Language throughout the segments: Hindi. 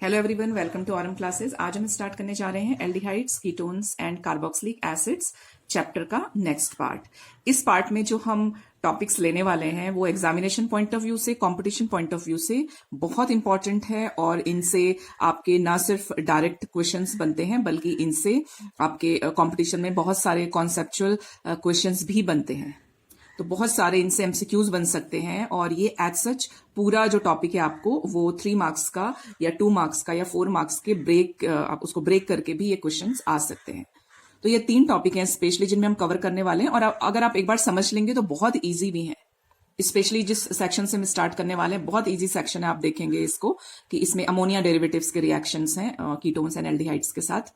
Hello everyone, welcome to RM classes. आज हम स्टार्ट करने जा रहे हैं aldehydes, ketones and carboxylic acids chapter का नेक्स्ट पार्ट। इस पार्ट में जो हम टॉपिक्स लेने वाले हैं वो एग्जामिनेशन पॉइंट ऑफ व्यू से, कंपटीशन पॉइंट ऑफ व्यू से बहुत इंपॉर्टेंट है और इनसे आपके ना सिर्फ डायरेक्ट क्वेश्चंस बनते हैं बल्कि इनसे आपके कंपटीशन में बहुत सारे कॉन्सेप्चुअल क्वेश्चंस भी बनते हैं। तो बहुत सारे इनसे एमसीक्यूज बन सकते हैं और ये एज सच पूरा जो टॉपिक है आपको वो 3 मार्क्स का या 2 मार्क्स का या 4 मार्क्स के आप उसको ब्रेक करके भी ये क्वेश्चंस आ सकते हैं। तो ये 3 टॉपिक हैं स्पेशली जिनमें हम कवर करने वाले हैं और अगर आप एक बार समझ लेंगे तो बहुत ईजी भी है। स्पेशली जिस सेक्शन से हम स्टार्ट करने वाले हैं बहुत ईजी सेक्शन है, आप देखेंगे इसको कि इसमें अमोनिया डेरिवेटिव्स के रिएक्शंस हैं कीटोन्स एंड एल्डिहाइड्स के साथ।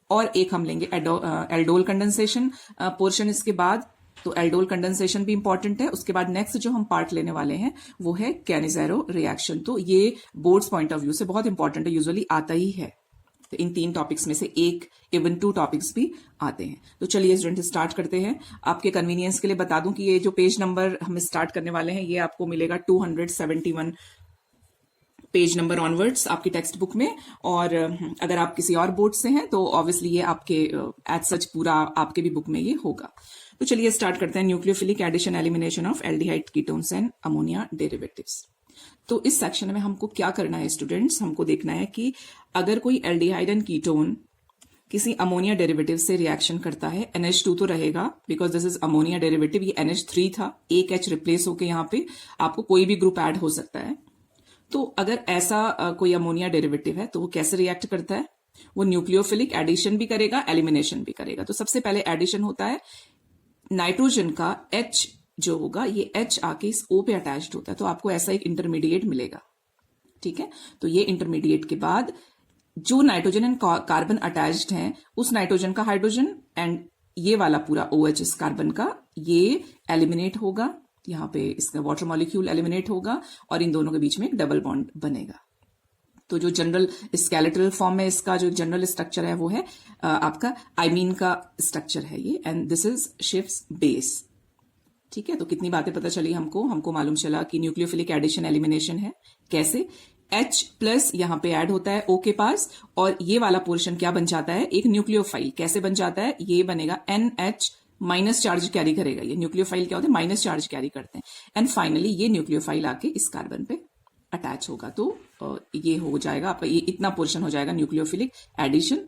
और एक हम लेंगे एल्डोल कंडेंसेशन पोर्शन इसके बाद। तो एल्डोल कंडेंसेशन भी इंपॉर्टेंट है। उसके बाद नेक्स्ट जो हम पार्ट लेने वाले हैं वो है कैनिज़ेरो रिएक्शन। तो ये बोर्ड्स पॉइंट ऑफ व्यू से बहुत इंपॉर्टेंट है, यूजुअली आता ही है। तो इन 3 टॉपिक्स में से एक इवन 2 टॉपिक्स भी आते हैं। तो चलिए स्टूडेंट स्टार्ट करते हैं। आपके कन्वीनियंस के लिए बता दूं कि ये जो पेज नंबर हम स्टार्ट करने वाले हैं ये आपको मिलेगा 271 पेज नंबर ऑनवर्ड्स आपकी टेक्स्ट बुक में। और अगर आप किसी और बोर्ड से हैं तो ऑब्वियसली ये आपके एज सच पूरा आपके भी बुक में ये होगा। तो चलिए स्टार्ट करते हैं। Nucleophilic addition elimination of aldehyde ketones and ammonia derivatives. तो इस सेक्शन में हमको क्या करना है स्टूडेंट्स, हमको देखना है कि अगर कोई एल्डिहाइड एंड कीटोन किसी अमोनिया डेरिवेटिव से रिएक्शन करता है, NH2 तो रहेगा because this is ammonia derivative, ये NH3 था, एक H रिप्लेस होके यहाँ पे आपको कोई भी ग्रुप ऐड हो सकता है। तो अगर ऐसा कोई अमोनिया डेरिवेटिव है तो वो कैसे रिएक्ट करता है, वो न्यूक्लियोफिलिक एडिशन भी करेगा, एलिमिनेशन भी करेगा। तो सबसे पहले एडिशन होता है, नाइट्रोजन का H जो होगा ये H आके इस O पे अटैच्ड होता है तो आपको ऐसा एक इंटरमीडिएट मिलेगा। ठीक है, तो ये इंटरमीडिएट के बाद जो नाइट्रोजन एंड कार्बन अटैच्ड हैं उस नाइट्रोजन का हाइड्रोजन एंड ये वाला पूरा OH इस कार्बन का ये एलिमिनेट होगा, यहाँ पे इसका वाटर मॉलिक्यूल एलिमिनेट होगा और इन दोनों के बीच में एक डबल बॉन्ड बनेगा। तो जो जनरल स्केलेटल फॉर्म में इसका जो जनरल स्ट्रक्चर है वो है आपका आइमीन का स्ट्रक्चर है ये, एंड दिस इज शिफ्स बेस। ठीक है, तो कितनी बातें पता चली हमको मालूम चला कि न्यूक्लियोफिलिक एडिशन एलिमिनेशन है कैसे। H प्लस यहाँ पे ऐड होता है O के पास और ये वाला पोर्शन क्या बन जाता है, एक न्यूक्लियोफाइल। कैसे बन जाता है, ये बनेगा NH माइनस चार्ज कैरी करेगा। ये न्यूक्लियोफाइल क्या होता है, माइनस चार्ज कैरी करते हैं एंड फाइनली ये न्यूक्लियोफाइल आके इस कार्बन पे अटैच होगा। तो ये हो जाएगा आपका, ये इतना पोर्शन हो जाएगा nucleophilic addition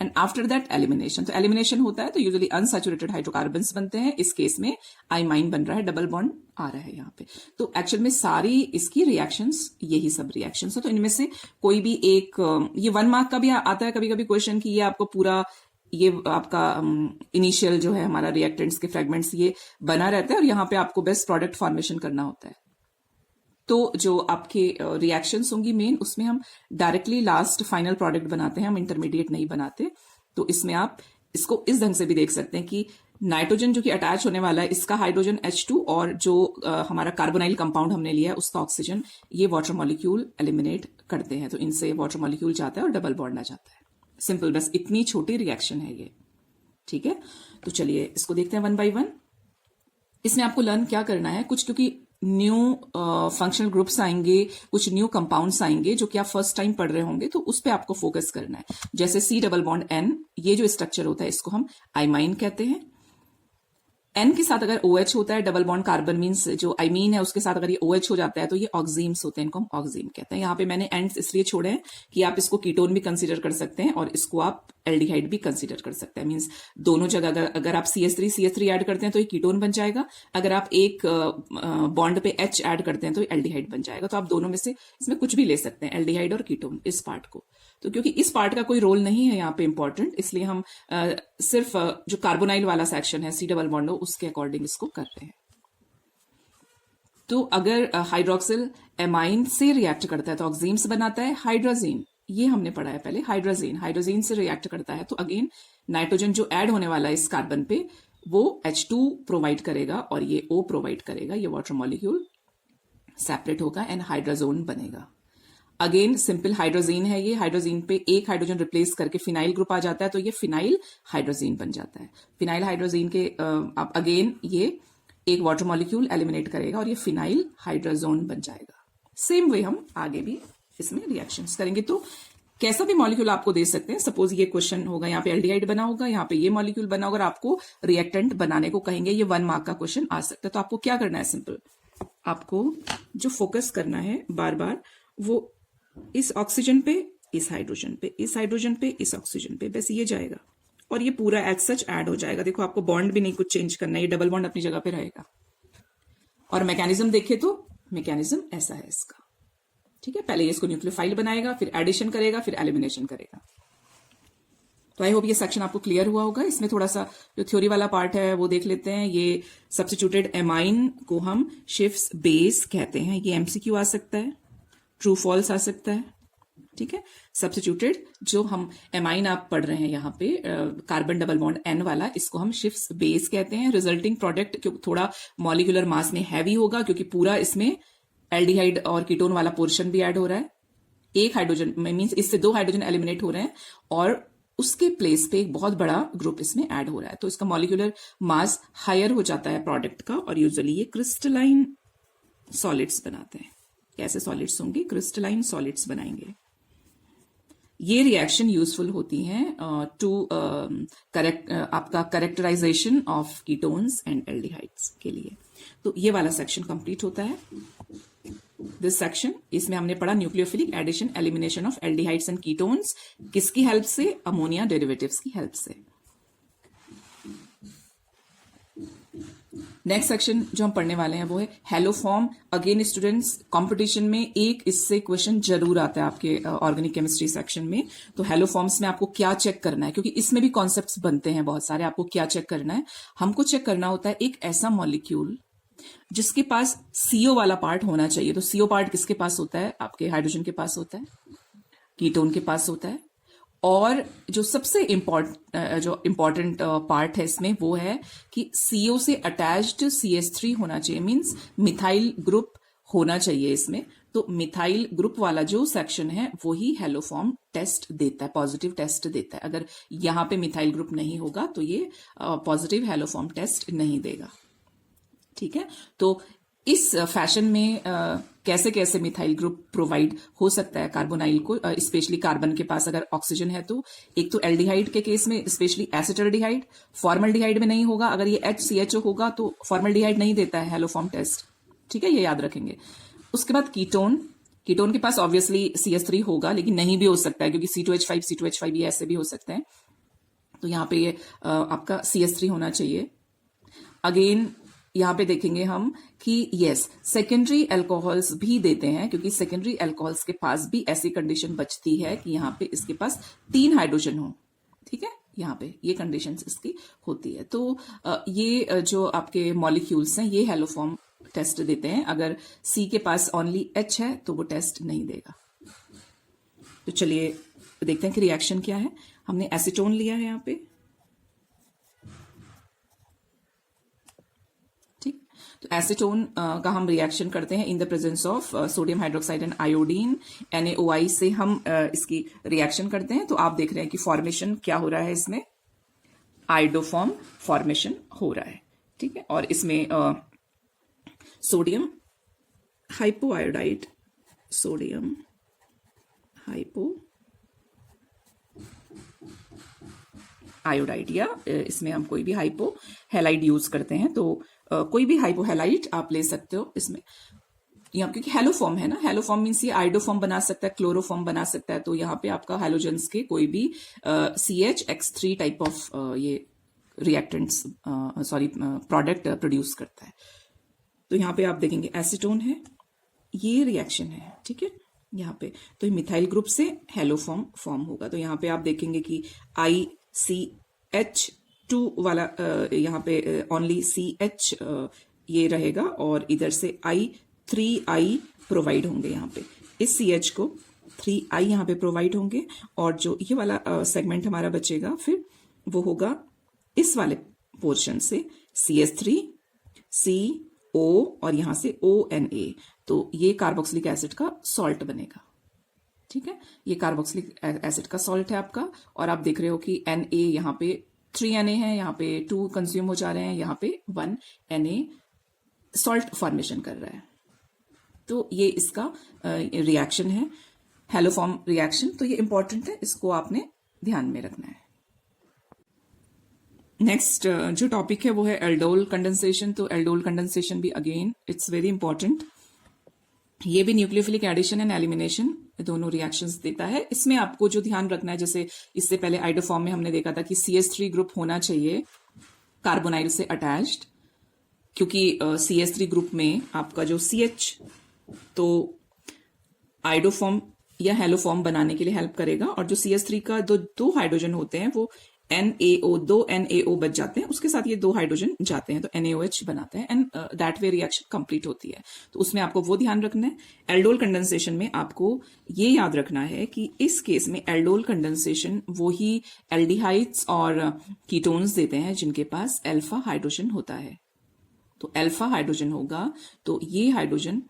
and after that elimination. तो एलिमिनेशन होता है तो यूजुअली अनसैचुरेटेड हाइड्रोकार्बन्स बनते हैं, इस केस में आइमाइन बन रहा है, डबल बॉन्ड आ रहा है यहाँ पे। तो एक्चुअल में सारी इसकी रिएक्शंस यही सब रिएक्शंस है। तो इनमें से कोई भी एक, ये 1 मार्क का भी आता है कभी कभी क्वेश्चन की, ये आपको पूरा ये आपका इनिशियल जो है हमारा रिएक्टेंट्स के फ्रेगमेंट्स ये बना रहता है और यहाँ पे आपको बेस्ट प्रोडक्ट फॉर्मेशन करना होता है। तो जो आपके रिएक्शंस होंगी मेन, उसमें हम डायरेक्टली लास्ट फाइनल प्रोडक्ट बनाते हैं, हम इंटरमीडिएट नहीं बनाते। तो इसमें आप इसको इस ढंग से भी देख सकते हैं कि नाइट्रोजन जो कि अटैच होने वाला है इसका हाइड्रोजन H2 और जो हमारा कार्बोनाइल कंपाउंड हमने लिया है उसका ऑक्सीजन, ये वाटर मॉलिक्यूल एलिमिनेट करते हैं। तो इनसे वाटर मॉलिक्यूल जाता है और डबल बॉन्ड आ जाता है। सिंपल, बस इतनी छोटी रिएक्शन है ये। ठीक है, तो चलिए इसको देखते हैं 1 बाय 1। इसमें आपको लर्न क्या करना है, कुछ क्योंकि न्यू फंक्शनल ग्रुप्स आएंगे, कुछ न्यू कंपाउंड्स आएंगे जो कि आप फर्स्ट टाइम पढ़ रहे होंगे, तो उस पे आपको फोकस करना है। जैसे C डबल बॉन्ड N, ये जो स्ट्रक्चर होता है इसको हम आइमाइन कहते हैं। N के साथ अगर OH होता है, डबल बॉन्ड कार्बन मीन्स जो आइमीन है उसके साथ अगर ये OH हो जाता है तो ये ऑक्सीम्स होते हैं, इनको हम ऑक्सीम कहते हैं। यहाँ पे मैंने एंड्स इसलिए छोड़े हैं कि आप इसको कीटोन भी कंसीडर कर सकते हैं और इसको आप एल्डिहाइड भी कंसीडर कर सकते हैं। मीन्स दोनों जगह अगर आप CH3 ऐड करते हैं तो ये कीटोन बन जाएगा, अगर आप एक बॉन्ड पे H ऐड करते हैं तो ये एल्डिहाइड बन जाएगा। तो आप दोनों में से इसमें कुछ भी ले सकते हैं, एल्डिहाइड और कीटोन, इस पार्ट को। तो क्योंकि इस पार्ट का कोई रोल नहीं है यहाँ पे इंपॉर्टेंट, इसलिए हम सिर्फ जो कार्बोनाइल वाला सेक्शन है C डबल बॉन्ड उसके अकॉर्डिंग इसको कर रहे हैं। तो अगर हाइड्रोक्सिल एमाइन से रिएक्ट करता है तो ऑक्सीम्स बनाता है। हाइड्रोजीन, ये हमने पढ़ा है पहले, हाइड्रोजीन से रिएक्ट करता है तो अगेन नाइट्रोजन जो ऐड होने वाला है इस कार्बन पे वो H2 प्रोवाइड करेगा और ये O प्रोवाइड करेगा, ये वाटर मॉलिक्यूल सेपरेट होगा एंड हाइड्रोजोन बनेगा। अगेन सिंपल हाइड्रोजीन है ये, हाइड्रोजीन पे एक हाइड्रोजन रिप्लेस करके फिनाइल ग्रुप आ जाता है तो ये फिनाइल हाइड्रोजीन बन जाता है। फिनाइल हाइड्रोजीन के अब अगेन ये एक वाटर मॉलिक्यूल एलिमिनेट करेगा और ये फिनाइल हाइड्रोजोन बन जाएगा। सेम वे हम आगे भी इसमें रिएक्शंस करेंगे। तो कैसा भी मॉलिक्यूल आपको दे सकते हैं। सपोज ये क्वेश्चन होगा, यहाँ पे एल्डिहाइड बना होगा, यहाँ पे ये मॉलिक्यूल बना होगा, आपको रिएक्टेंट बनाने को कहेंगे, ये 1 मार्क का क्वेश्चन आ सकता है। तो आपको क्या करना है, सिंपल, आपको जो फोकस करना है बार बार वो इस ऑक्सीजन पे, इस हाइड्रोजन पे, इस हाइड्रोजन पे, इस ऑक्सीजन पे, बस ये जाएगा और ये पूरा एज सच ऐड हो जाएगा। देखो आपको बॉन्ड भी नहीं कुछ चेंज करना है, ये डबल बॉन्ड अपनी जगह पे रहेगा। और मैकेनिज्म देखे तो मैकेनिज्म ऐसा है इसका, ठीक है। पहले इसको न्यूक्लियोफाइल बनाएगा, फिर एडिशन करेगा, फिर एलिमिनेशन करेगा। तो आई होप ये सेक्शन आपको क्लियर हुआ होगा। इसमें थोड़ा सा जो थ्योरी वाला पार्ट है वो देख लेते हैं। ये सब्स्टिट्यूटेड एमाइन को हम शिफ्स बेस कहते हैं। ये एमसीक्यू आ सकता है, ट्रू फॉल्स आ सकता है, ठीक है। सब्स्टिट्यूटेड जो हम एमाइन आप पढ़ रहे हैं यहाँ पे कार्बन डबल बॉन्ड एन वाला, इसको हम शिफ्स बेस कहते हैं। रिजल्टिंग प्रोडक्ट क्योंकि थोड़ा मॉलिक्यूलर मास में हैवी होगा, क्योंकि पूरा इसमें एल्डिहाइड और कीटोन वाला पोर्शन भी ऐड हो रहा है। एक हाइड्रोजन मींस इससे 2 हाइड्रोजन एलिमिनेट हो रहे हैं और उसके प्लेस पे एक बहुत बड़ा ग्रुप इसमें ऐड हो रहा है। तो इसका मॉलिक्यूलर मास हायर हो जाता है प्रोडक्ट का, और यूजुअली ये क्रिस्टलाइन सॉलिड्स बनाते हैं। कैसे सॉलिड्स होंगे? क्रिस्टलाइन सॉलिड्स बनाएंगे। ये रिएक्शन यूजफुल होती हैं टू आपका characterization of ketones and aldehydes के लिए। तो ये वाला सेक्शन कंप्लीट होता है। दिस सेक्शन, इसमें हमने पढ़ा nucleophilic addition elimination of aldehydes and ketones, किसकी हेल्प से? अमोनिया डेरिवेटिव्स की हेल्प से। नेक्स्ट सेक्शन जो हम पढ़ने वाले हैं वो है हैलोफॉर्म। अगेन स्टूडेंट्स, कंपटीशन में एक इससे क्वेश्चन जरूर आता है आपके ऑर्गेनिक केमिस्ट्री सेक्शन में। तो हैलोफॉर्म्स में आपको क्या चेक करना है, क्योंकि इसमें भी कॉन्सेप्ट्स बनते हैं बहुत सारे। आपको क्या चेक करना है? हमको चेक करना होता है एक ऐसा मॉलिक्यूल जिसके पास सीओ वाला पार्ट होना चाहिए। तो सीओ पार्ट किसके पास होता है? आपके हाइड्रोजन के पास होता है, कीटोन के पास होता है। और जो सबसे इंपॉर्टेंट पार्ट है इसमें वो है कि सीओ से अटैच्ड CH3 होना चाहिए, मींस मिथाइल ग्रुप होना चाहिए इसमें। तो मिथाइल ग्रुप वाला जो सेक्शन है वो ही हैलोफॉर्म टेस्ट देता है, पॉजिटिव टेस्ट देता है। अगर यहां पे मिथाइल ग्रुप नहीं होगा तो ये पॉजिटिव हैलोफॉर्म टेस्ट नहीं देगा, ठीक है। तो इस फैशन में कैसे कैसे मिथाइल ग्रुप प्रोवाइड हो सकता है कार्बोनाइल को, स्पेशली कार्बन के पास अगर ऑक्सीजन है तो। एक तो एल्डिहाइड के केस में स्पेशली एसिटाल्डिहाइड, फॉर्मल्डिहाइड में नहीं होगा। अगर ये HCHO होगा तो फॉर्मल्डिहाइड नहीं देता है हैलोफॉर्म टेस्ट, ठीक है, ये याद रखेंगे। उसके बाद कीटोन, कीटोन के पास ऑब्वियसली CH3 होगा, लेकिन नहीं भी हो सकता है क्योंकि C2H5 ये ऐसे भी हो सकते हैं। तो यहाँ पे ये आपका CH3 होना चाहिए। अगेन यहां पे देखेंगे हम कि यस सेकेंडरी अल्कोहल्स भी देते हैं, क्योंकि सेकेंडरी अल्कोहल्स के पास भी ऐसी कंडीशन बचती है कि यहां पे इसके पास 3 हाइड्रोजन हो, ठीक है। यहां पे ये कंडीशंस इसकी होती है। तो ये जो आपके मॉलिक्यूल्स हैं ये हैलोफॉर्म टेस्ट देते हैं। अगर C के पास ओनली H है तो वो टेस्ट नहीं देगा। तो चलिए देखते हैं कि रिएक्शन क्या है। हमने एसीटोन लिया है यहाँ पे, तो एसीटोन का हम रिएक्शन करते हैं in the presence of sodium hydroxide and iodine, NaOI से हम इसकी रिएक्शन करते हैं। तो आप देख रहे हैं कि फॉर्मेशन क्या हो रहा है, इसमें आयोडोफॉर्म फॉर्मेशन हो रहा है, ठीक है। और इसमें सोडियम हाइपोआयोडाइड, सोडियम हाइपो आयोडाइड, या इसमें हम कोई भी हाइपो हैलाइड यूज करते हैं। तो कोई भी हाइपोहैलाइड आप ले सकते हो इसमें, यहाँ क्योंकि हैलोफॉर्म है ना। हैलोफॉर्म मीन्स ये आइडोफॉर्म बना सकता है, क्लोरोफॉर्म बना सकता है। तो यहाँ पे आपका हैलोजेंस के कोई भी CHX3 टाइप ऑफ ये रिएक्टेंट्स प्रोडक्ट प्रोड्यूस करता है। तो यहाँ पे आप देखेंगे एसीटोन है, ये रिएक्शन है, ठीक है। यहाँ पे तो मिथाइल ग्रुप से हैलोफॉर्म फॉर्म होगा। तो यहाँ पे आप देखेंगे कि ICH2 वाला यहाँ पे ओनली CH ये रहेगा, और इधर से I3I प्रोवाइड होंगे। यहाँ पे इस CH को 3I यहाँ पे प्रोवाइड होंगे, और जो ये वाला सेगमेंट हमारा बचेगा फिर वो होगा इस वाले पोर्शन से CH3 CO और यहाँ से ONA। तो ये कार्बोक्सिलिक एसिड का सॉल्ट बनेगा, ठीक है। ये कार्बोक्सिलिक एसिड का सॉल्ट है आपका। और आप देख रहे हो कि Na यहाँ पे 3 Na है, यहाँ पे 2 कंज्यूम हो जा रहे हैं, यहाँ पे 1 Na सॉल्ट फॉर्मेशन कर रहा है। तो ये इसका रिएक्शन है। हेलोफॉर्म रिएक्शन, तो ये इंपॉर्टेंट है, इसको आपने ध्यान में रखना है। नेक्स्ट जो टॉपिक है वो है एल्डोल कंडेंसेशन। तो एल्डोल कंडेंसेशन भी अगेन इट्स वेरी इंपॉर्टेंट। ये भी न्यूक्लियोफिलिक एडिशन एंड एलिमिनेशन दोनों रिएक्शंस देता है। इसमें आपको जो ध्यान रखना है, जैसे इससे पहले आइडोफॉर्म में हमने देखा था कि CH3 ग्रुप होना चाहिए कार्बोनाइल से अटैच्ड, क्योंकि CH3 ग्रुप में आपका जो CH तो आइडोफॉर्म या हेलोफॉर्म बनाने के लिए हेल्प करेगा, और जो CH3 का दो हाइड्रोजन होते हैं वो दो NaO बच जाते हैं, उसके साथ ये दो हाइड्रोजन जाते हैं तो NaOH बनाते हैं, and that way reaction complete होती है। तो उसमें आपको वो ध्यान रखना है। एल्डोल कंडेंसेशन में आपको ये याद रखना है कि इस केस में एल्डोल कंडेंसेशन वो ही एल्डिहाइड्स और कीटोन्स देते हैं जिनके पास अल्फा हाइड्रोजन होता है। तो अल्फा हाइड्रोजन होगा तो ये हाइड्रोजन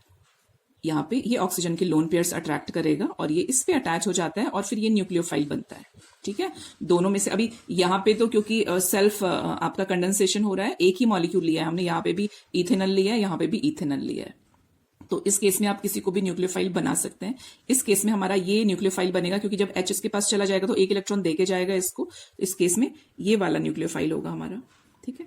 यहाँ पे ये ऑक्सीजन के लोन पेयर्स अट्रैक्ट करेगा और ये इस पे अटैच हो जाता है और फिर ये न्यूक्लियोफाइल बनता है। ठीक है, दोनों में से अभी यहाँ पे तो क्योंकि सेल्फ आपका कंडेंसेशन हो रहा है, एक ही मॉलिक्यूल लिया है हमने, यहाँ पे भी इथेनॉल लिया है, यहाँ पे भी इथेनॉल लिया है। तो इस केस में आप किसी को भी न्यूक्लियोफाइल बना सकते हैं। इस केस में हमारा ये न्यूक्लियोफाइल बनेगा क्योंकि जब H इसके पास चला जाएगा तो एक इलेक्ट्रॉन देके जाएगा इसको, इस केस में ये वाला न्यूक्लियोफाइल होगा हमारा। ठीक है,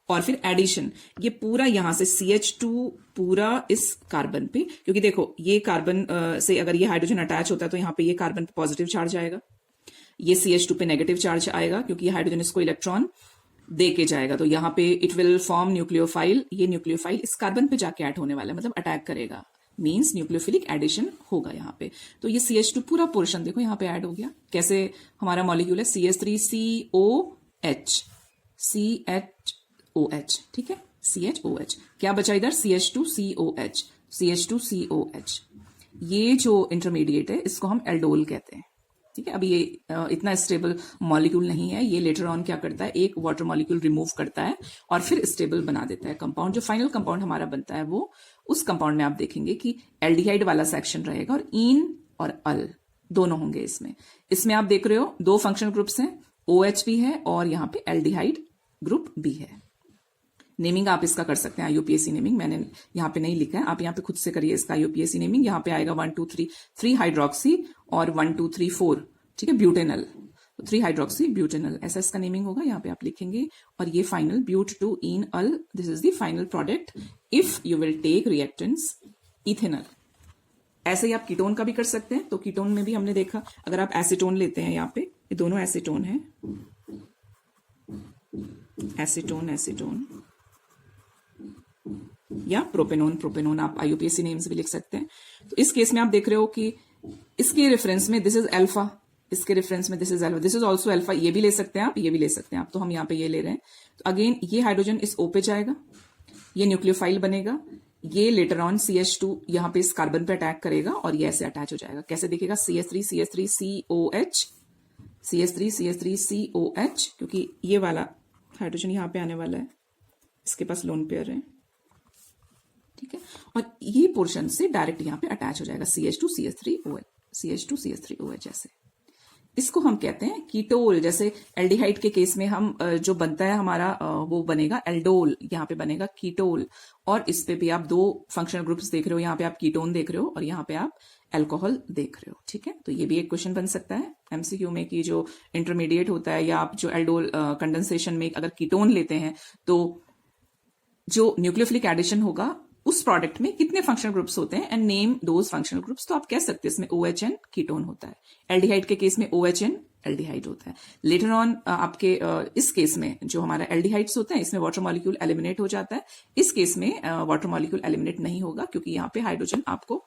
और फिर एडिशन, ये पूरा यहां से CH2 पूरा इस कार्बन पे, क्योंकि देखो ये कार्बन से अगर ये हाइड्रोजन अटैच होता है तो यहाँ पे ये कार्बन पे पॉजिटिव चार्ज आएगा, ये CH2 पे नेगेटिव चार्ज आएगा क्योंकि ये हाइड्रोजन इसको इलेक्ट्रॉन दे के जाएगा। तो यहाँ पे इट विल फॉर्म न्यूक्लियोफाइल, ये न्यूक्लियोफाइल इस कार्बन पे जाके ऐड होने वाला है, मतलब अटैक करेगा, मीन्स न्यूक्लियोफिलिक एडिशन होगा यहाँ पे। तो ये CH2 पूरा पोर्शन देखो यहाँ पे ऐड हो गया। कैसे हमारा मॉलिक्यूल है CH3COH, CHOH, ठीक है, CHOH, क्या बचा इधर CH2COH, CH2COH। ये जो इंटरमीडिएट है इसको हम एल्डोल कहते हैं। ठीक है, अभी ये इतना स्टेबल मॉलिक्यूल नहीं है, ये लेटर ऑन क्या करता है, एक वाटर मॉलिक्यूल रिमूव करता है और फिर स्टेबल बना देता है कंपाउंड। जो फाइनल कंपाउंड हमारा बनता है वो उस कंपाउंड में आप देखेंगे कि एल्डिहाइड वाला सेक्शन रहेगा और इन और अल दोनों होंगे इसमें। इसमें आप देख रहे हो दो फंक्शनल ग्रुप्स हैं, OH भी है और यहाँ पे एल्डिहाइड ग्रुप भी है। नेमिंग आप इसका कर सकते हैं, IUPAC नेमिंग मैंने यहाँ पे नहीं लिखा है, आप यहाँ पे खुद से करिए इसका IUPAC नेमिंग। यहाँ पे आएगा 1 2 3 3 हाइड्रोक्सी और 1 2 3 4, ठीक है, ब्यूटेनल, 3 हाइड्रोक्सी ब्यूटेनल, ऐसा इसका नेमिंग होगा। यहाँ पे आप लिखेंगे और ये final but two enal, this is the final product if you will take reactants ethanol. ऐसे ही आप कीटोन का भी कर सकते हैं। तो कीटोन में भी हमने देखा, अगर आप एसीटोन लेते हैं, यहाँ पे ये दोनों एसीटोन है, एसीटोन एसीटोन, या प्रोपेनोन प्रोपेनोन, आप IUPAC नेम्स भी लिख सकते हैं। तो इस केस में आप देख रहे हो कि इसके रेफरेंस में दिस इज अल्फा, इसके रेफरेंस में this is alpha, this is also alpha, ये भी ले सकते हैं आप, ये भी ले सकते हैं आप। तो हम यहाँ पे ये ले रहे हैं। तो अगेन ये हाइड्रोजन इस O पे जाएगा, ये न्यूक्लियोफाइल बनेगा, ये लेटर ऑन CH2 यहाँ पे इस कार्बन पे अटैक करेगा और ये ऐसे अटैच हो जाएगा। कैसे दिखेगा, CH3CH3COH, CH3CH3COH, क्योंकि ये वाला हाइड्रोजन यहाँ पे आने वाला है, इसके पास लोन पेयर है। ठीक है, और ये पोर्शन से डायरेक्ट यहाँ पे अटैच हो जाएगा CH2CH3OH, CH2CH3OH ऐसे। इसको हम कहते हैं कीटोल। जैसे एल्डिहाइड के केस में हम जो बनता है हमारा वो बनेगा एल्डोल, यहाँ पे बनेगा कीटोल। और इस पे भी आप दो फंक्शनल ग्रुप्स देख रहे हो, यहाँ पे आप कीटोन देख रहे हो और यहाँ पे आप अल्कोहल देख रहे हो। ठीक है, तो ये भी एक क्वेश्चन बन सकता है MCQ में कि जो इंटरमीडिएट होता है या आप जो एल्डोल कंडेंसेशन में अगर कीटोन लेते हैं तो जो न्यूक्लियोफिलिक एडिशन होगा उस प्रोडक्ट में कितने फंक्शनल ग्रुप्स होते हैं, and name those functional groups. तो आप कह सकते हैं इसमें OHN कीटोन होता है, एल्डिहाइड के केस में OHN एल्डिहाइड होता है। लेटर ऑन आपके इस केस में जो हमारा एल्डिहाइड्स होता है इसमें वाटर मॉलिक्यूल एलिमिनेट हो जाता है। इस केस में वाटर मॉलिक्यूल एलिमिनेट नहीं होगा क्योंकि यहाँ पे हाइड्रोजन आपको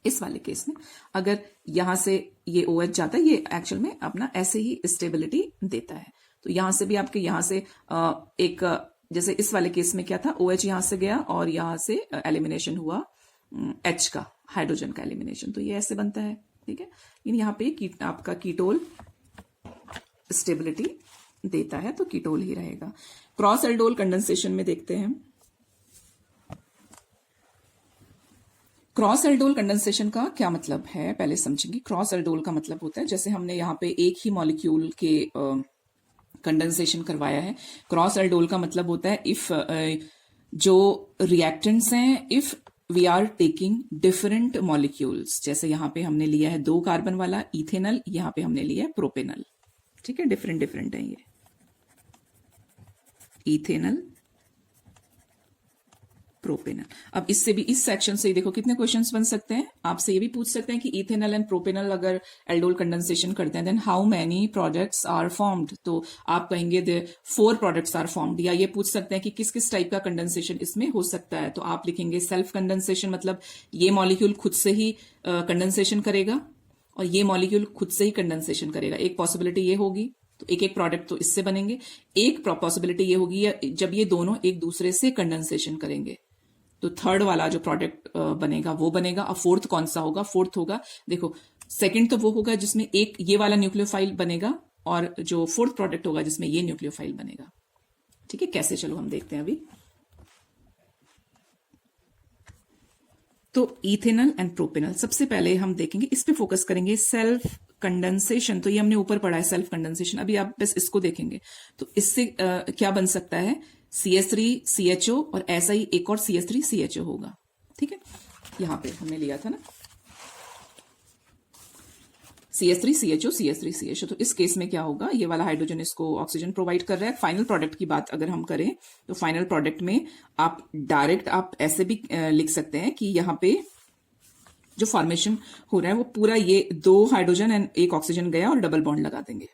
इस वाले केस में अगर यहां से ये OH जाता है, ये एक्चुअल में अपना ऐसे ही स्टेबिलिटी देता है। तो यहां से भी आपके यहाँ से एक, जैसे इस वाले केस में क्या था, OH यहां से गया और यहां से एलिमिनेशन हुआ H का, हाइड्रोजन का एलिमिनेशन, तो ये ऐसे बनता है। ठीक है, यहाँ पे आपका कीटोल स्टेबिलिटी देता है तो कीटोल ही रहेगा। क्रॉस एल्डोल कंडेंसेशन में देखते हैं। क्रॉस एल्डोल कंडेंसेशन का क्या मतलब है पहले समझेंगे। क्रॉस एल्डोल का मतलब होता है जैसे हमने यहाँ पे एक ही मॉलिक्यूल के कंडेंसेशन करवाया है। क्रॉस एल्डोल का मतलब होता है इफ जो रिएक्टेंट्स हैं, if we are taking different molecules, जैसे यहां पे हमने लिया है 2 कार्बन वाला इथेनल, यहां पे हमने लिया है प्रोपेनल, ठीक है, डिफरेंट डिफरेंट है ये, इथेनल प्रोपेनल। अब इससे भी, इस सेक्शन से ही देखो कितने क्वेश्चंस बन सकते हैं। आपसे ये भी पूछ सकते हैं कि इथेनल एंड प्रोपेनल अगर एल्डोल कंडेंसेशन करते हैं then how many products are formed, तो आप कहेंगे दे 4 प्रोडक्ट्स आर फॉर्म्ड। या ये पूछ सकते हैं कि किस किस टाइप का कंडेंसेशन इसमें हो सकता है, तो आप लिखेंगे सेल्फ कंडेंसेशन, मतलब ये मॉलिक्यूल खुद से ही कंडेंसेशन करेगा और ये मॉलिक्यूल खुद से ही कंडेंसेशन करेगा। एक पॉसिबिलिटी ये होगी, तो एक एक प्रोडक्ट तो इससे बनेंगे। एक पॉसिबिलिटी ये होगी जब ये दोनों एक दूसरे से कंडेंसेशन करेंगे, तो थर्ड वाला जो प्रोडक्ट बनेगा वो बनेगा। अब फोर्थ कौन सा होगा? फोर्थ होगा, देखो सेकंड तो वो होगा जिसमें एक ये वाला न्यूक्लियोफाइल बनेगा, और जो फोर्थ प्रोडक्ट होगा जिसमें ये न्यूक्लियोफाइल बनेगा। ठीक है, कैसे, चलो हम देखते हैं अभी। तो इथेनल एंड प्रोपेनल, सबसे पहले हम देखेंगे, इस पे फोकस करेंगे, सेल्फ कंडेंसेशन। तो ये हमने ऊपर पढ़ा है सेल्फ कंडेंसेशन, अभी आप बस इसको देखेंगे। तो इससे क्या बन सकता है? CH3CHO, और ऐसा ही एक और CH3CHO होगा। ठीक है, यहां पे हमने लिया था ना CH3CHO। तो इस केस में क्या होगा, ये वाला हाइड्रोजन इसको ऑक्सीजन प्रोवाइड कर रहा है। फाइनल प्रोडक्ट की बात अगर हम करें तो फाइनल प्रोडक्ट में आप डायरेक्ट आप ऐसे भी लिख सकते हैं कि यहाँ पे जो फॉर्मेशन हो रहा है वो पूरा ये 2 हाइड्रोजन एंड 1 ऑक्सीजन गया और डबल बॉन्ड लगा देंगे।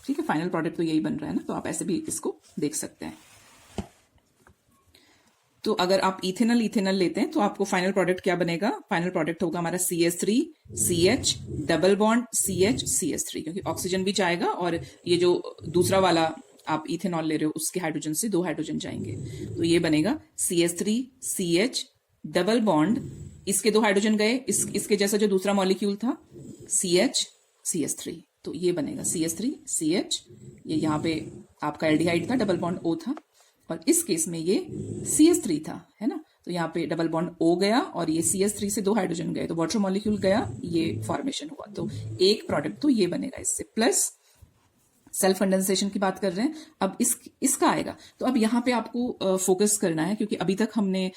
ठीक है, फाइनल प्रोडक्ट तो यही बन रहा है ना, तो आप ऐसे भी इसको देख सकते हैं। तो अगर आप इथेनल लेते हैं तो आपको फाइनल प्रोडक्ट क्या बनेगा? फाइनल प्रोडक्ट होगा हमारा CH3CH डबल बॉन्ड CH3, क्योंकि ऑक्सीजन भी जाएगा और ये जो दूसरा वाला आप इथेनॉल ले रहे हो उसके हाइड्रोजन से 2 हाइड्रोजन जाएंगे, तो ये बनेगा CH3CH डबल बॉन्ड, इसके 2 हाइड्रोजन गए, इसके जैसा जो दूसरा मॉलिक्यूल था CH3, तो ये बनेगा CH3CH, ये यहाँ पे आपका एल्डिहाइड था, डबल बॉन्ड O था, और इस केस में ये CH3 था, है ना, तो यहाँ पे डबल बॉन्ड O गया और ये CH3 से 2 हाइड्रोजन गए, तो वाटर मॉलिक्यूल गया, ये फॉर्मेशन हुआ, तो एक प्रोडक्ट तो ये बनेगा इससे। प्लस सेल्फ कंडेंसेशन की बात कर रहे हैं, अब इसका आएगा, तो अब यहाँ पे आपको फोकस करना है, क्योंकि अभी तक हमने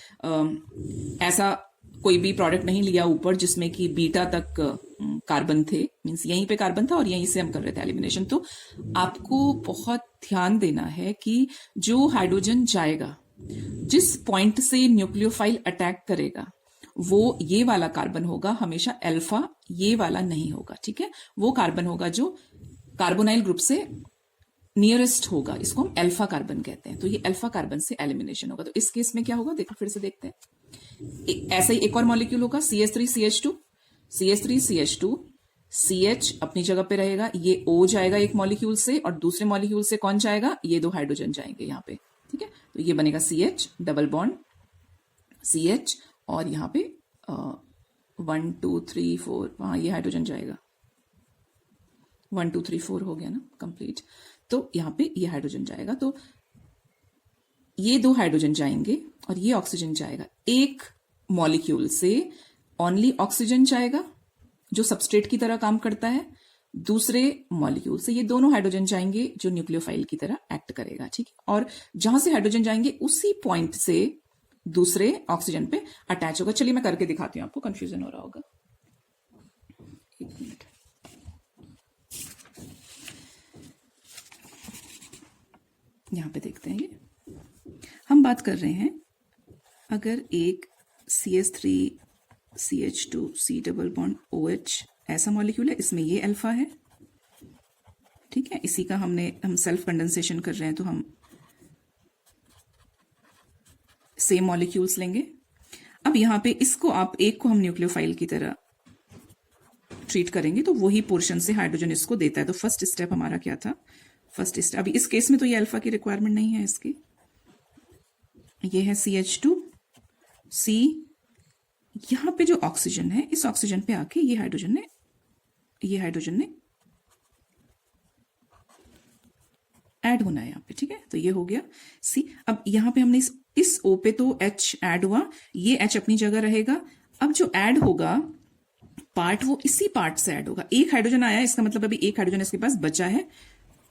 ऐसा कोई भी प्रोडक्ट नहीं लिया ऊपर जिसमें कि बीटा तक कार्बन थे, मींस यहीं पे कार्बन था और यहीं से हम कर रहे थे एलिमिनेशन। तो आपको बहुत ध्यान देना है कि जो हाइड्रोजन जाएगा, जिस पॉइंट से न्यूक्लियोफाइल अटैक करेगा, वो ये वाला कार्बन होगा हमेशा अल्फा, ये वाला नहीं होगा। ठीक है, वो कार्बन होगा जो कार्बोनाइल ग्रुप से नियरेस्ट होगा, इसको हम अल्फा कार्बन कहते हैं। तो ये अल्फा कार्बन से एलिमिनेशन होगा। तो इस केस में क्या होगा, देखो फिर से देखते हैं, ऐसा ही एक और मॉलिक्यूल होगा CH3CH2, CH अपनी जगह पे रहेगा, ये O जाएगा एक मॉलिक्यूल से, और दूसरे मॉलिक्यूल से कौन जाएगा, ये 2 हाइड्रोजन जाएंगे यहाँ पे। ठीक है, तो ये बनेगा CH डबल बॉन्ड CH, और यहाँ पे 1 2 3 4, वहां ये हाइड्रोजन जाएगा, 1 2 3 4 हो गया ना कंप्लीट। तो यहाँ पे ये हाइड्रोजन जाएगा, तो ये 2 हाइड्रोजन जाएंगे और ये ऑक्सीजन जाएगा। एक मॉलिक्यूल से ओनली ऑक्सीजन जाएगा जो सबस्ट्रेट की तरह काम करता है, दूसरे मॉलिक्यूल से ये दोनों हाइड्रोजन जाएंगे जो न्यूक्लियोफाइल की तरह एक्ट करेगा। ठीक है, और जहां से हाइड्रोजन जाएंगे उसी पॉइंट से दूसरे ऑक्सीजन पे अटैच होगा। चलिए मैं करके दिखाती हूँ, आपको कंफ्यूजन हो रहा होगा। एक मिनट, यहां पे देखते हैं, ये हम बात कर रहे हैं, अगर एक CH3CH2C डबल बॉन्ड OH ऐसा मॉलिक्यूल है, इसमें ये अल्फा है। ठीक है, इसी का हम सेल्फ कंडेंसेशन कर रहे हैं, तो हम सेम मॉलिक्यूल्स लेंगे। अब यहां पे इसको आप एक को हम न्यूक्लियोफाइल की तरह ट्रीट करेंगे, तो वही पोर्शन से हाइड्रोजन इसको देता है। तो फर्स्ट स्टेप हमारा क्या था, फर्स्ट स्टेप, अभी इस केस में तो ये अल्फा की रिक्वायरमेंट नहीं है इसकी, ये है CH2C, यहां पे जो ऑक्सीजन है, इस ऑक्सीजन पे आके ये हाइड्रोजन ने ऐड होना है यहाँ पे। ठीक है, तो ये हो गया C। अब यहां पे हमने इस O पे तो H ऐड हुआ, ये H अपनी जगह रहेगा। अब जो ऐड होगा पार्ट, वो इसी पार्ट से ऐड होगा। एक हाइड्रोजन आया, इसका मतलब अभी एक हाइड्रोजन इसके पास बचा है,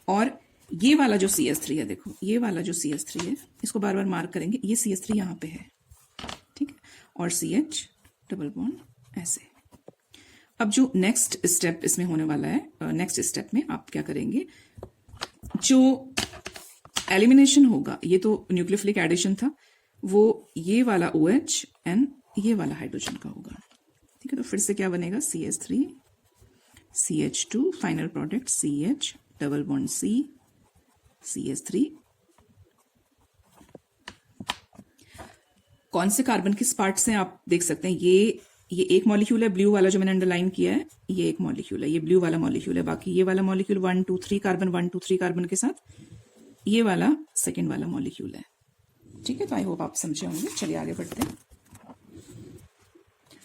और ये वाला जो CH3 है, देखो ये वाला जो CH3 है, इसको बार बार मार्क करेंगे, ये CH3 यहाँ पे है। ठीक है, और CH डबल बॉन्ड ऐसे। अब जो नेक्स्ट स्टेप इसमें होने वाला है, नेक्स्ट स्टेप में आप क्या करेंगे, जो एलिमिनेशन होगा, ये तो न्यूक्लियोफिलिक एडिशन था, वो ये वाला OH एंड ये वाला हाइड्रोजन का होगा। ठीक है, तो फिर से क्या बनेगा, CH3 CH2 final product CH double bond C CH3। कौन से कार्बन किस पार्ट से आप देख सकते हैं, ये एक मॉलिक्यूल है, ब्लू वाला जो मैंने अंडरलाइन किया है, ये एक मॉलिक्यूल है, ये ब्लू वाला मॉलिक्यूल है। बाकी ये वाला मॉलिक्यूल 1 2 3 कार्बन 1 2 3 कार्बन के साथ ये वाला सेकेंड वाला मॉलिक्यूल है। ठीक है, तो आई होप आप समझे होंगे। चलिए आगे बढ़ते हैं।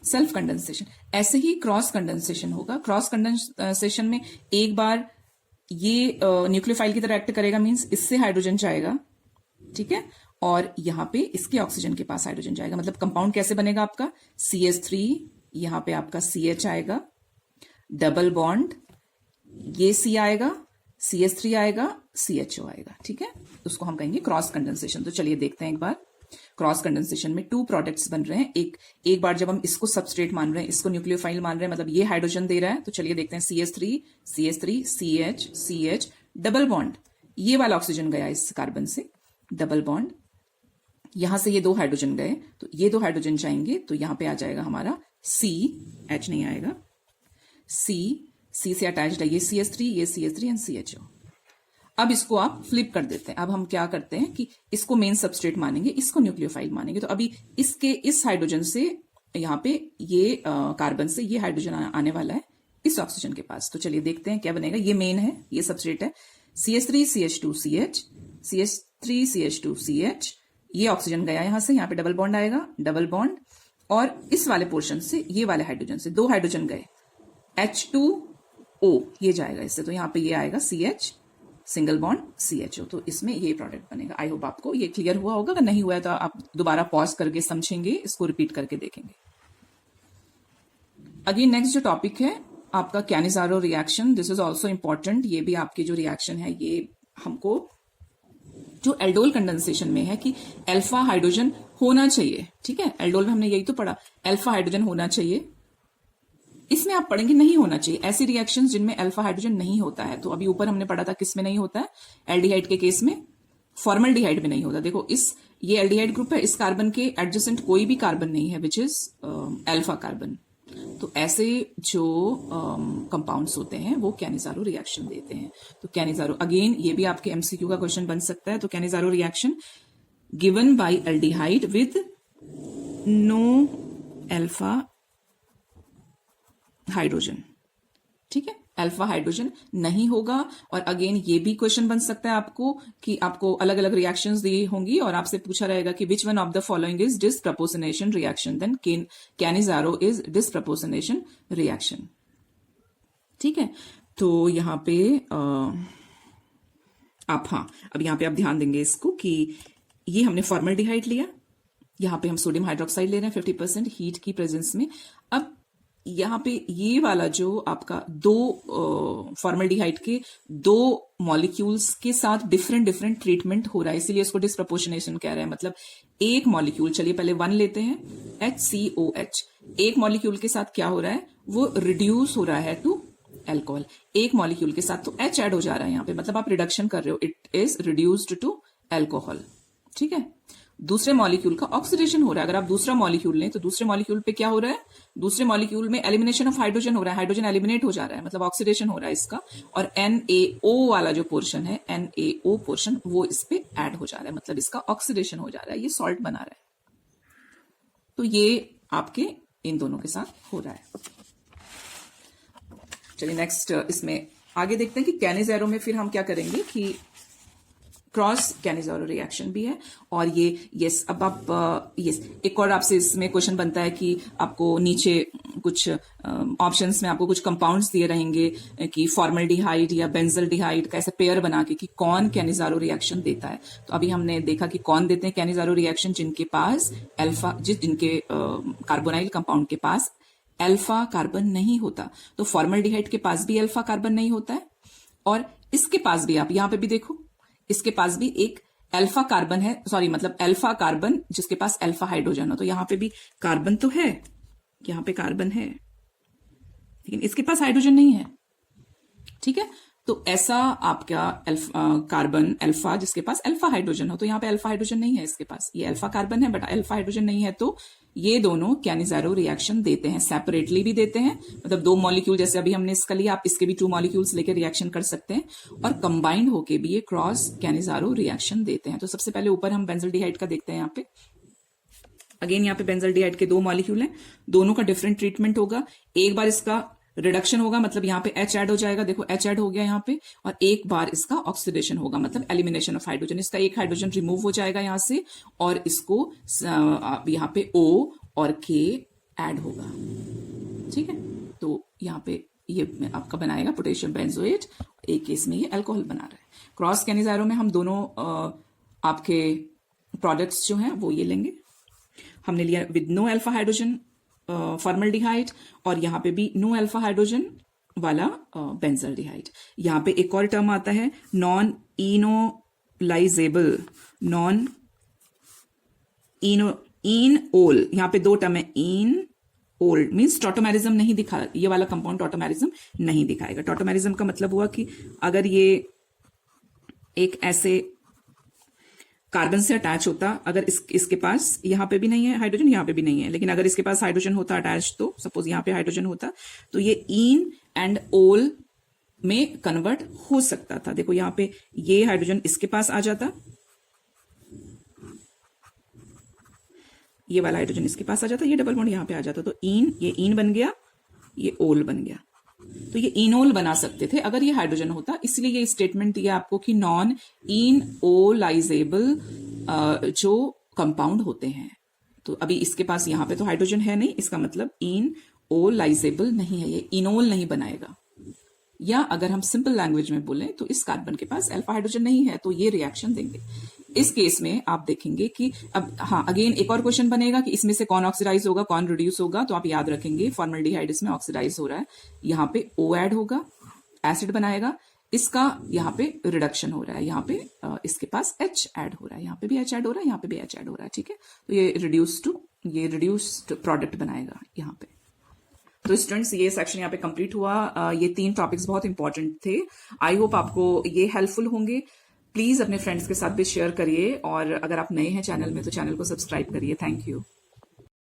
सेल्फ कंडेंसेशन, ऐसे ही क्रॉस कंडेंसेशन होगा। क्रॉस कंडेंसेशन में एक बार ये न्यूक्लियोफाइल की तरह एक्ट करेगा, मींस इससे हाइड्रोजन जाएगा, ठीक है, और यहां पे इसके ऑक्सीजन के पास हाइड्रोजन जाएगा। मतलब कंपाउंड कैसे बनेगा आपका, CH3, यहां पे आपका CH आएगा, डबल बॉन्ड, ये C आएगा, CH3 आएगा, CHO आएगा। ठीक है, उसको हम कहेंगे क्रॉस कंडेंसेशन। तो चलिए देखते हैं एक बार। क्रॉस कंडेंसेशन में 2 प्रोडक्ट्स बन रहे हैं। एक बार जब हम इसको सबस्ट्रेट मान रहे हैं, इसको न्यूक्लियोफाइल मान रहे हैं, मतलब ये हाइड्रोजन दे रहा है, तो चलिए देखते हैं। CH3 CH डबल बॉन्ड, ये वाला ऑक्सीजन गया इस कार्बन से, डबल बॉन्ड, यहां से ये 2 हाइड्रोजन गए, तो ये 2 हाइड्रोजन जाएंगे, तो यहां पे आ जाएगा हमारा C, H नहीं आएगा, C से अटैच्ड है ये CH3 एंड CHO। अब इसको आप फ्लिप कर देते हैं। अब हम क्या करते हैं कि इसको मेन सबस्ट्रेट मानेंगे, इसको न्यूक्लियोफाइल मानेंगे। तो अभी इस हाइड्रोजन से यहाँ पे ये कार्बन से ये हाइड्रोजन आने वाला है इस ऑक्सीजन के पास। तो चलिए देखते हैं क्या बनेगा। ये मेन है, ये सबस्ट्रेट है, CH3 CH2 CH, CH3 CH2 CH, ये ऑक्सीजन गया यहां से, यहाँ पे डबल बॉन्ड आएगा, डबल बॉन्ड, और इस वाले पोर्शन से ये वाले हाइड्रोजन से 2 हाइड्रोजन गए, H2O ये जाएगा इससे, तो यहाँ पे ये आएगा CH सिंगल बॉन्ड CHO। तो इसमें ये प्रोडक्ट बनेगा। आई होप आपको ये क्लियर हुआ होगा। अगर नहीं हुआ है तो आप दोबारा पॉज करके समझेंगे, इसको रिपीट करके देखेंगे। अगेन नेक्स्ट जो टॉपिक है आपका Cannizzaro reaction, this is also important. ये भी आपके जो रिएक्शन है, ये हमको जो एल्डोल कंडेंसेशन में है कि अल्फा हाइड्रोजन होना चाहिए। ठीक है, एल्डोल में हमने यही तो पढ़ा, अल्फा हाइड्रोजन होना चाहिए। इसमें आप पढ़ेंगे नहीं होना चाहिए। ऐसी रिएक्शंस जिनमें अल्फा हाइड्रोजन नहीं होता है, तो अभी ऊपर हमने पढ़ा था किस में नहीं होता है, एल्डिहाइड के केस में, फॉर्मल्डिहाइड में नहीं होता। देखो ये एल्डिहाइड ग्रुप है, इस कार्बन के एडजेसेंट कोई भी कार्बन नहीं है विच इज अल्फा कार्बन। तो ऐसे जो कंपाउंड्स होते हैं वो कैनिजारो रिएक्शन देते हैं। तो कैनिजारो, अगेन ये भी आपके MCQ का क्वेश्चन बन सकता है। तो Cannizzaro reaction given by aldehyde with no alpha hydrogen. ठीक है, अल्फा हाइड्रोजन नहीं होगा। और अगेन ये भी क्वेश्चन बन सकता है आपको कि आपको अलग अलग रिएक्शंस दी होंगी और आपसे पूछा रहेगा कि which one of the following is disproportionation reaction, then Cannizzaro is disproportionation reaction. ठीक है, तो यहां पे अब यहां पे आप ध्यान देंगे इसको कि ये हमने फॉर्मल्डिहाइड लिया, यहां पे हम सोडियम हाइड्रोक्साइड ले रहे हैं 50% हीट की प्रेजेंस में। अब यहां पे ये वाला जो आपका 2 फॉर्मल्डिहाइड के 2 मॉलिक्यूल्स के साथ डिफरेंट ट्रीटमेंट हो रहा है, इसीलिए इसको डिसप्रपोर्शनेशन कह रहे हैं। मतलब एक मॉलिक्यूल, चलिए पहले 1 लेते हैं, HCOH, एक मॉलिक्यूल के साथ क्या हो रहा है, वो रिड्यूस हो रहा है टू एल्कोहल। एक मॉलिक्यूल के साथ तो H ऐड हो जा रहा है यहाँ पे, मतलब आप रिडक्शन कर रहे हो, it is reduced to alcohol. ठीक है, दूसरे मॉलिक्यूल का ऑक्सीडेशन हो रहा है। अगर आप दूसरा मॉलिक्यूल लें तो दूसरे मॉलिक्यूल पे क्या हो रहा है, दूसरे मॉलिक्यूल में एलिमिनेशन ऑफ हाइड्रोजन हो रहा है, हाइड्रोजन एलिमिनेट हो जा रहा है, मतलब ऑक्सीडेशन हो रहा है इसका, और NaO वाला जो पोर्शन है, NaO पोर्शन, वो इस पे ऐड हो जा रहा है, मतलब इसका ऑक्सीडेशन हो जा रहा है, ये सॉल्ट बना रहा है। तो ये आपके इन दोनों के साथ हो रहा है। चलिए नेक्स्ट इसमें आगे देखते हैं कि कैनिजारो में फिर हम क्या करेंगे कि क्रॉस कैनिजारो रिएक्शन भी है। और ये यस, अब आप यस, एक और आपसे इसमें क्वेश्चन बनता है कि आपको नीचे कुछ ऑप्शंस में आपको कुछ कंपाउंड्स दिए रहेंगे कि फॉर्मल्डिहाइड या बेंजल्डिहाइड का ऐसे पेयर बना के कि कौन कैनिजारो रिएक्शन देता है। तो अभी हमने देखा कि कौन देते हैं कैनिजारो रिएक्शन, जिनके पास जिनके कार्बोनाइल कंपाउंड के पास अल्फा कार्बन नहीं होता। तो फॉर्मल्डिहाइड के पास भी अल्फा कार्बन नहीं होता है, और इसके पास भी, आप यहां पे भी देखो, इसके पास भी एक अल्फा कार्बन है, सॉरी मतलब अल्फा कार्बन जिसके पास अल्फा हाइड्रोजन हो, तो यहां पे भी कार्बन तो है, यहां पे कार्बन है लेकिन इसके पास हाइड्रोजन नहीं है। ठीक है, तो ऐसा आपका कार्बन अल्फा जिसके पास अल्फा हाइड्रोजन हो, तो यहाँ पे अल्फा हाइड्रोजन नहीं है इसके पास, ये अल्फा कार्बन है बट अल्फा हाइड्रोजन नहीं है, तो ये दोनों कैनिजारो रिएक्शन देते हैं, सेपरेटली भी देते हैं, मतलब दो मॉलिक्यूल जैसे अभी हमने इसका लिया, आप इसके भी 2 मॉलिक्यूल्स लेकर रिएक्शन कर सकते हैं, और कंबाइंड होके भी ये क्रॉस कैनिजारो रिएक्शन देते हैं। तो सबसे पहले ऊपर हम बेंजल्डिहाइड का देखते हैं। यहाँ पे अगेन यहाँ पे बेंजल्डिहाइड के 2 मॉलिक्यूल हैं, दोनों का डिफरेंट ट्रीटमेंट होगा। एक बार इसका रिडक्शन होगा, मतलब यहाँ पे H ऐड हो जाएगा, देखो H ऐड हो गया यहाँ पे, और एक बार इसका ऑक्सीडेशन होगा, मतलब एलिमिनेशन ऑफ हाइड्रोजन, इसका एक हाइड्रोजन रिमूव हो जाएगा यहाँ से, और इसको यहाँ पे O और K ऐड होगा। ठीक है, तो यहाँ पे ये आपका बनाएगा पोटेशियम बेंजोएट, एक केस में ये अल्कोहल बना रहा है। क्रॉस कैनिजारो में हम दोनों आपके प्रोडक्ट्स जो हैं वो ये लेंगे, हमने लिया with no alpha hydrogen formaldehyde, और यहाँ पे भी नो अल्फा हाइड्रोजन वाला बेंजल्डिहाइड। यहाँ पे एक और टर्म आता है नॉन इनोलाइजेबल, नॉन इनओल, यहाँ पे 2 टर्म है, इन ओल्ड मीन्स टॉटोमेरिज्म नहीं दिखा, ये वाला कंपाउंड टॉटोमेरिज्म नहीं दिखाएगा। टॉटोमेरिज्म का मतलब हुआ कि अगर ये एक ऐसे कार्बन से अटैच होता, अगर इसके पास यहाँ पे भी नहीं है हाइड्रोजन, यहाँ पे भी नहीं है, लेकिन अगर इसके पास हाइड्रोजन होता अटैच, तो सपोज यहाँ पे हाइड्रोजन होता, तो ये इन एंड ओल में कन्वर्ट हो सकता था। देखो यहाँ पे ये हाइड्रोजन इसके पास आ जाता, ये वाला हाइड्रोजन इसके पास आ जाता, ये डबल बॉन्ड यहाँ पे आ जाता, तो ये इन बन गया, ये ओल बन गया, तो ये इनोल बना सकते थे अगर ये हाइड्रोजन होता। इसलिए ये स्टेटमेंट दिया आपको कि नॉन इनओलाइजेबल जो कंपाउंड होते हैं, तो अभी इसके पास यहाँ पे तो हाइड्रोजन है नहीं, इसका मतलब इनओलाइजेबल नहीं है, ये इनोल नहीं बनाएगा। या अगर हम सिंपल लैंग्वेज में बोलें तो इस कार्बन के पास अल्फा हाइड्रोजन नहीं है, तो ये रिएक्शन देंगे। इस केस में आप देखेंगे कि अब हाँ अगेन एक और क्वेश्चन बनेगा कि इसमें से कौन ऑक्सीडाइज होगा, कौन रिड्यूस होगा, तो आप याद रखेंगे फॉर्मल्डिहाइड इसमें ऑक्सीडाइज हो रहा है, यहाँ पे O ऐड होगा, एसिड बनाएगा, इसका यहाँ पे रिडक्शन हो रहा है, यहाँ पे इसके पास H ऐड हो रहा है, यहाँ पे भी H ऐड हो रहा है, यहाँ पे भी H ऐड हो रहा है। ठीक है, तो ये रिड्यूस्ड प्रोडक्ट बनाएगा यहाँ पे। तो स्टूडेंट्स ये सेक्शन यहाँ पे कंप्लीट हुआ। ये 3 टॉपिक्स बहुत इंपॉर्टेंट थे, आई होप आपको ये हेल्पफुल होंगे। प्लीज अपने फ्रेंड्स के साथ भी शेयर करिए, और अगर आप नए हैं चैनल में तो चैनल को सब्सक्राइब करिए। Thank you.